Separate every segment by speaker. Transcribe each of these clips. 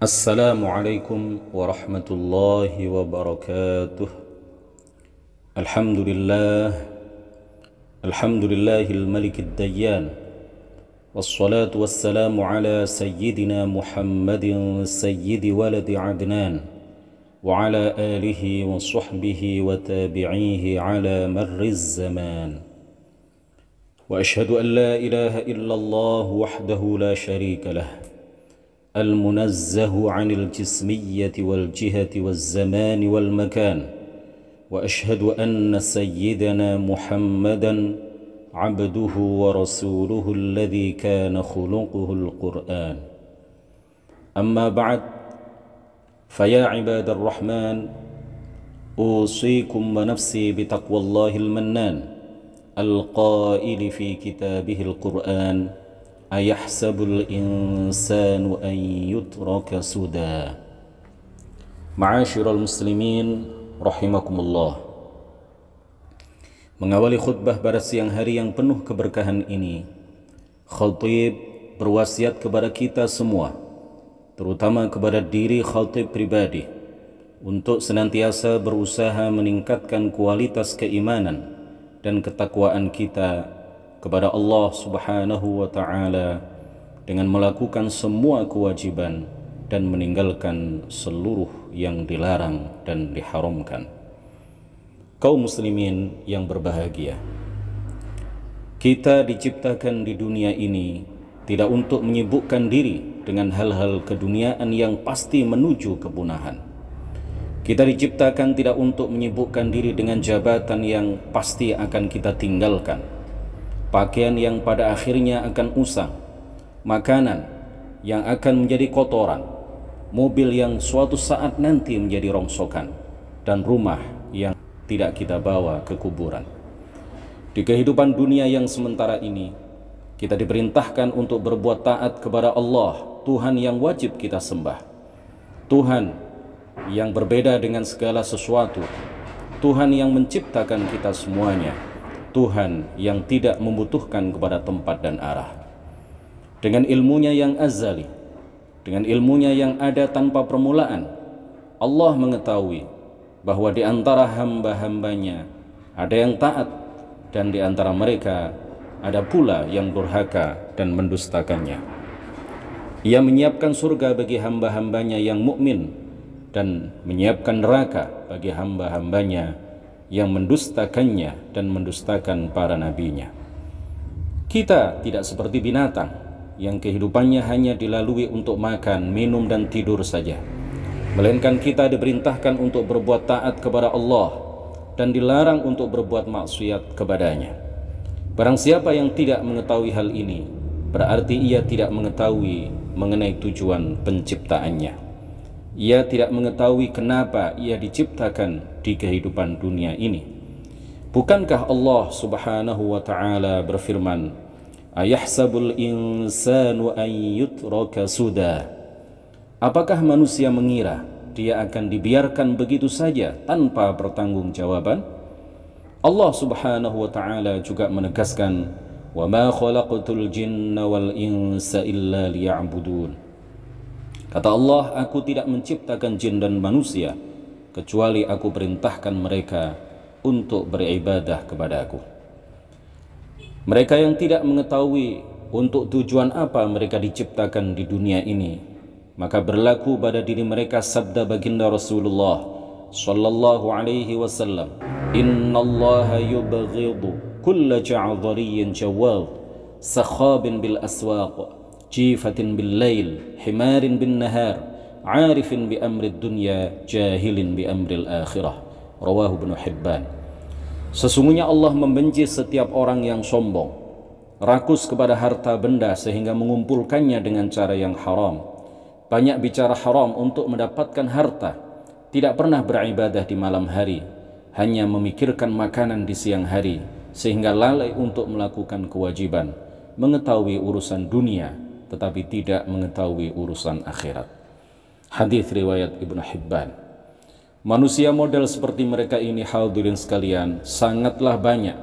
Speaker 1: السلام عليكم ورحمة الله وبركاته. الحمد لله الملك الديان، والصلاة والسلام على سيدنا محمد سيد ولد عدنان، وعلى آله وصحبه وتابعيه على مر الزمان. وأشهد أن لا إله إلا الله وحده لا شريك له، المنزه عن الجسمية والجهة والزمان والمكان. وأشهد أن سيدنا محمدًا عبده ورسوله الذي كان خلقه القرآن. أما بعد، فيا عباد الرحمن، أوصيكم ونفسي بتقوى الله المنان القائل في كتابه القرآن: أيحسب الإنسان أن يترك سدى. Ma'asyiral muslimin rahimakumullah. Mengawali khutbah pada siang hari yang penuh keberkahan ini, khatib berwasiat kepada kita semua, terutama kepada diri khatib pribadi, untuk senantiasa berusaha meningkatkan kualitas keimanan dan ketakwaan kita kepada Allah Subhanahu wa Ta'ala dengan melakukan semua kewajiban dan meninggalkan seluruh yang dilarang dan diharamkan. Kaum muslimin yang berbahagia, kita diciptakan di dunia ini tidak untuk menyibukkan diri dengan hal-hal keduniaan yang pasti menuju kepunahan. Kita diciptakan tidak untuk menyibukkan diri dengan jabatan yang pasti akan kita tinggalkan, pakaian yang pada akhirnya akan usang, makanan yang akan menjadi kotoran, mobil yang suatu saat nanti menjadi rongsokan, dan rumah yang tidak kita bawa ke kuburan. Di kehidupan dunia yang sementara ini, kita diperintahkan untuk berbuat taat kepada Allah, Tuhan yang wajib kita sembah, Tuhan yang berbeda dengan segala sesuatu, Tuhan yang menciptakan kita semuanya, Tuhan yang tidak membutuhkan kepada tempat dan arah. Dengan ilmunya yang azali, dengan ilmunya yang ada tanpa permulaan, Allah mengetahui bahwa di antara hamba-hambanya ada yang taat, dan di antara mereka ada pula yang durhaka dan mendustakannya. Ia menyiapkan surga bagi hamba-hambanya yang mukmin dan menyiapkan neraka bagi hamba-hambanya yang mendustakannya dan mendustakan para nabinya. Kita tidak seperti binatang yang kehidupannya hanya dilalui untuk makan, minum, dan tidur saja, melainkan kita diperintahkan untuk berbuat taat kepada Allah dan dilarang untuk berbuat maksiat kepadanya. Barang siapa yang tidak mengetahui hal ini, berarti ia tidak mengetahui mengenai tujuan penciptaannya. Ia tidak mengetahui kenapa ia diciptakan di kehidupan dunia ini. Bukankah Allah Subhanahu wa Ta'ala berfirman, Ayahsabul insanu an yutraka suda. Apakah manusia mengira dia akan dibiarkan begitu saja tanpa pertanggungjawaban? Allah Subhanahu wa Ta'ala juga menegaskan, wa ma khalaqtul jinna wal insa illa liya'budun. Kata Allah, aku tidak menciptakan jin dan manusia kecuali aku perintahkan mereka untuk beribadah kepada aku. Mereka yang tidak mengetahui untuk tujuan apa mereka diciptakan di dunia ini, maka berlaku pada diri mereka sabda baginda Rasulullah sallallahu alaihi wasallam, innallaha yubghidu kulla ja'dhariyyin jawad sakhabin bil aswaq jifatin bil lail himarin bin nahar arifin bi amri dunya jahilin bi amril akhirah. Rawahu Ibnu Hibban. Sesungguhnya Allah membenci setiap orang yang sombong, rakus kepada harta benda sehingga mengumpulkannya dengan cara yang haram, banyak bicara haram untuk mendapatkan harta, tidak pernah beribadah di malam hari, hanya memikirkan makanan di siang hari, sehingga lalai untuk melakukan kewajiban, mengetahui urusan dunia tetapi tidak mengetahui urusan akhirat. Hadis riwayat Ibnu Hibban. Manusia model seperti mereka ini, hadirin sekalian, sangatlah banyak.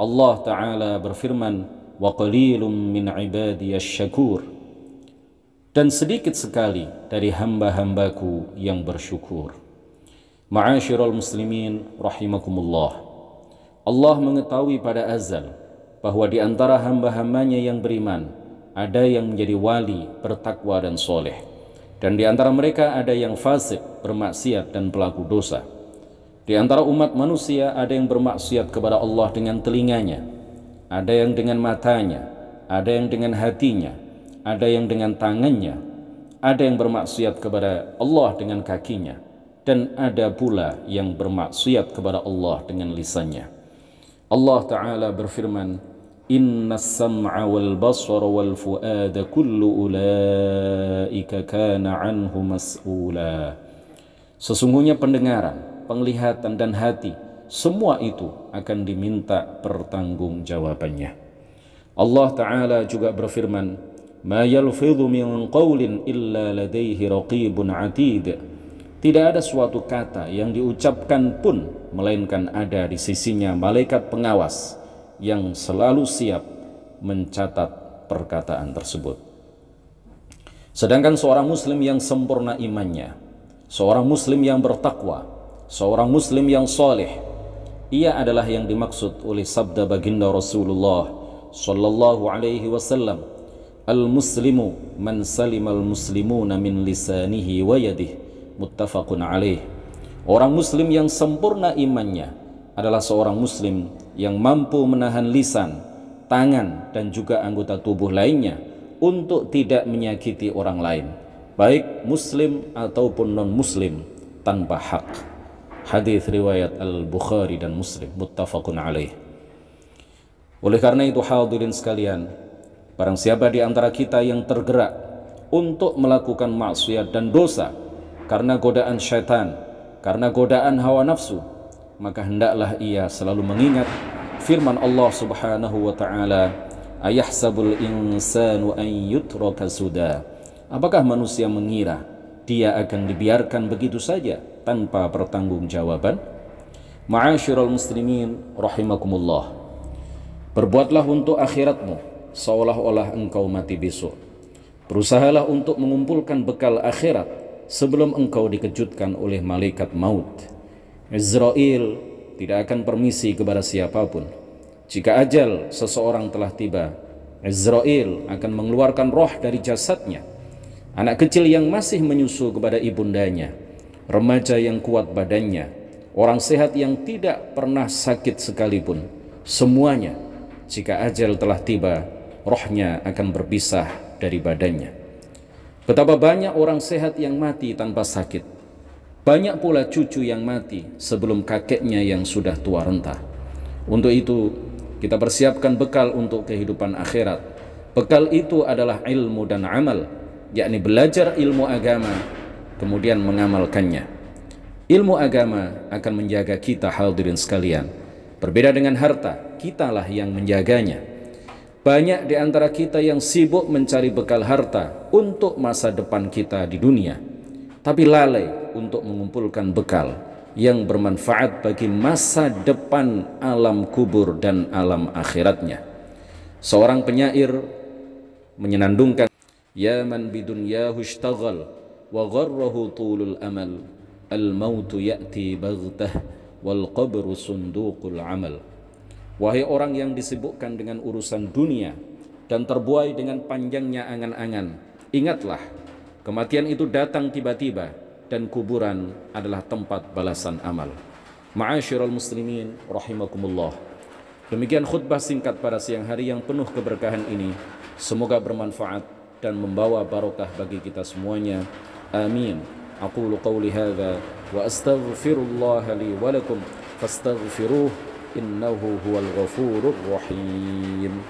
Speaker 1: Allah Ta'ala berfirman, wa qalilum min ibadiyasy syakur. dan sedikit sekali dari hamba-hambaku yang bersyukur. Ma'asyiral muslimin rahimakumullah. Allah mengetahui pada azal bahwa di antara hamba-hambanya yang beriman ada yang menjadi wali, bertakwa dan soleh, dan di antara mereka ada yang fasik, bermaksiat dan pelaku dosa. Di antara umat manusia ada yang bermaksiat kepada Allah dengan telinganya, ada yang dengan matanya, ada yang dengan hatinya, ada yang dengan tangannya, ada yang bermaksiat kepada Allah dengan kakinya, dan ada pula yang bermaksiat kepada Allah dengan lisannya. Allah Ta'ala berfirman, Innas sam'a wal basara wal fu'ada kullu ulaika kana anhu mas'ula. Sesungguhnya pendengaran, penglihatan dan hati, semua itu akan diminta pertanggungjawabannya. Allah Ta'ala juga berfirman, Ma yalfidhu min qawlin illa ladaihi raqibun atid. Tidak ada suatu kata yang diucapkan pun melainkan ada di sisinya malaikat pengawas yang selalu siap mencatat perkataan tersebut. Sedangkan seorang muslim yang sempurna imannya, seorang muslim yang bertakwa, seorang muslim yang soleh, ia adalah yang dimaksud oleh sabda baginda Rasulullah sallallahu alaihi wasallam, Al-muslimu man salimal muslimuna min lisanihi wa yadihi, muttafaqun alaih. Orang muslim yang sempurna imannya adalah seorang muslim yang mampu menahan lisan, tangan dan juga anggota tubuh lainnya untuk tidak menyakiti orang lain, baik muslim ataupun non-muslim, tanpa hak. Hadis riwayat Al-Bukhari dan Muslim, muttafaqun alaih. Oleh karena itu hadirin sekalian, barang siapa di antara kita yang tergerak untuk melakukan maksiat dan dosa karena godaan syaitan, karena godaan hawa nafsu, maka hendaklah ia selalu mengingat firman Allah Subhanahu wa taala, ayahsabul insanu an yutraka suda. Apakah manusia mengira dia akan dibiarkan begitu saja tanpa pertanggungjawaban? Ma'asyiral muslimin rahimakumullah. Berbuatlah untuk akhiratmu seolah-olah engkau mati besok. Berusahalah untuk mengumpulkan bekal akhirat sebelum engkau dikejutkan oleh malaikat maut. Israel tidak akan permisi kepada siapapun. Jika ajal seseorang telah tiba, Israel akan mengeluarkan roh dari jasadnya. Anak kecil yang masih menyusu kepada ibundanya, remaja yang kuat badannya, orang sehat yang tidak pernah sakit sekalipun, semuanya jika ajal telah tiba, rohnya akan berpisah dari badannya. Betapa banyak orang sehat yang mati tanpa sakit. Banyak pula cucu yang mati sebelum kakeknya yang sudah tua renta. Untuk itu, kita persiapkan bekal untuk kehidupan akhirat. Bekal itu adalah ilmu dan amal, yakni belajar ilmu agama, kemudian mengamalkannya. Ilmu agama akan menjaga kita, hadirin sekalian. Berbeda dengan harta, kitalah yang menjaganya. Banyak di antara kita yang sibuk mencari bekal harta untuk masa depan kita di dunia, tapi lalai untuk mengumpulkan bekal yang bermanfaat bagi masa depan alam kubur dan alam akhiratnya. Seorang penyair menyenandungkan, Ya man bidunyahu ishtaghal wa gharrahu tulul amal, al-mautu ya'ti baghtah wal qabru sunduqul amal. Wahai orang yang disibukkan dengan urusan dunia dan terbuai dengan panjangnya angan-angan, ingatlah, kematian itu datang tiba-tiba dan kuburan adalah tempat balasan amal. Ma'asyiral muslimin rahimakumullah. Demikian khutbah singkat pada siang hari yang penuh keberkahan ini. Semoga bermanfaat dan membawa barokah bagi kita semuanya. Amin. Aqulu qawli hadza wa astaghfirullah li wa lakum fastaghfiruh innahu huwal ghafurur rahim.